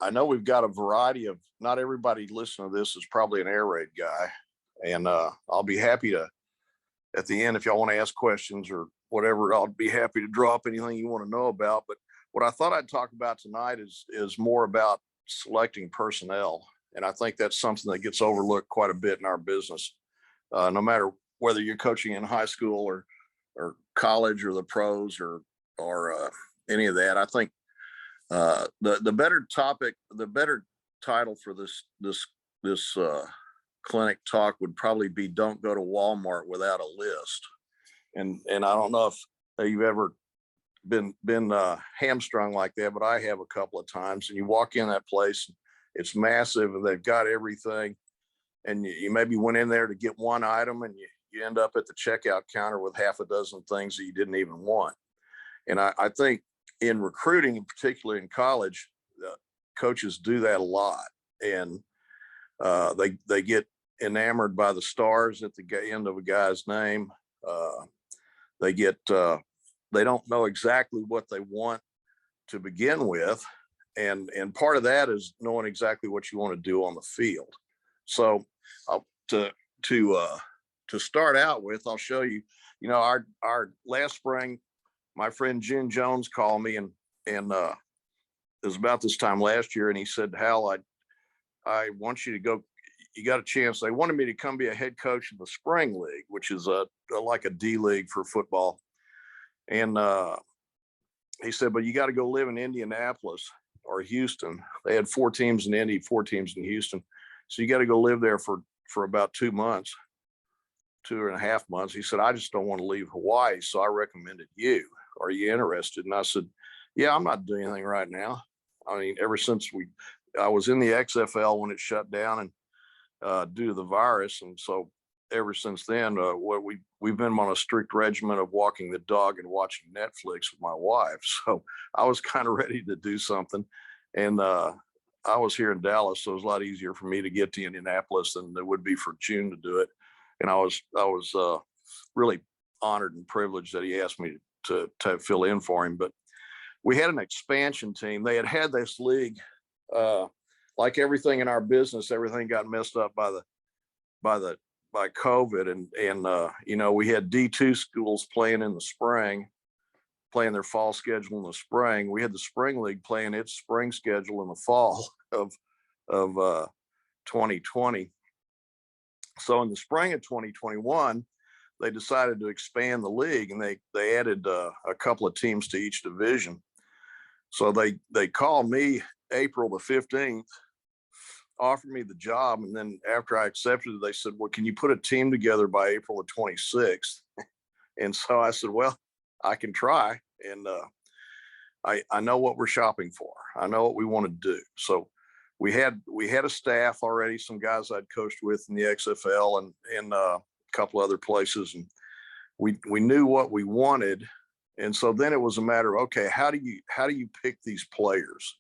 I know we've got a variety of, not everybody listening to this is probably an air raid guy. And I'll be happy to, at the end, if y'all want to ask questions or whatever, I'll be happy to drop anything you want to know about. But what I thought I'd talk about tonight is more about selecting personnel. And I think that's something that gets overlooked quite a bit in our business. No matter whether you're coaching in high school or college or the pros or any of that, I think the better topic, the better title for this clinic talk would probably be "Don't go to Walmart without a list." And I don't know if you've ever been hamstrung like that, but I have a couple of times. And you walk in that place, it's massive, and they've got everything. And you maybe went in there to get one item, and you end up at the checkout counter with half a dozen things that you didn't even want. And I think in recruiting, and particularly in college, coaches do that a lot. And they get enamored by the stars at the end of a guy's name. They don't know exactly what they want to begin with. And part of that is knowing exactly what you want to do on the field. So to start out with, I'll show you, our last spring, my friend Jim Jones called me and it was about this time last year. And he said, "Hal, I want you to go. You got a chance." They wanted me to come be a head coach in the spring league, which is like a D league for football. And he said, "But you got to go live in Indianapolis or Houston." They had 4 teams in Indy, 4 teams in Houston. So you got to go live there for about 2 months, 2.5 months. He said, "I just don't want to leave Hawaii. So I recommended you. Are you interested?" And I said, "Yeah, I'm not doing anything right now." I mean, ever since I was in the XFL when it shut down and due to the virus. And so ever since then, we've been on a strict regimen of walking the dog and watching Netflix with my wife. So I was kind of ready to do something. And I was here in Dallas, so it was a lot easier for me to get to Indianapolis than it would be for June to do it. And I was really honored and privileged that he asked me to fill in for him. But we had an expansion team. They had this league, like everything in our business, everything got messed up by COVID. And we had D2 schools playing in the spring, playing their fall schedule in the spring. We had the spring league playing its spring schedule in the fall of 2020. So in the spring of 2021, they decided to expand the league, and they added a couple of teams to each division. So they called me April the 15th, offered me the job. And then after I accepted it, they said, "Well, can you put a team together by April the 26th? And so I said, "Well, I can try." And I know what we're shopping for. I know what we want to do. So we had a staff already, some guys I'd coached with in the XFL and a couple other places. And we knew what we wanted. And so then it was a matter of, okay, how do you pick these players?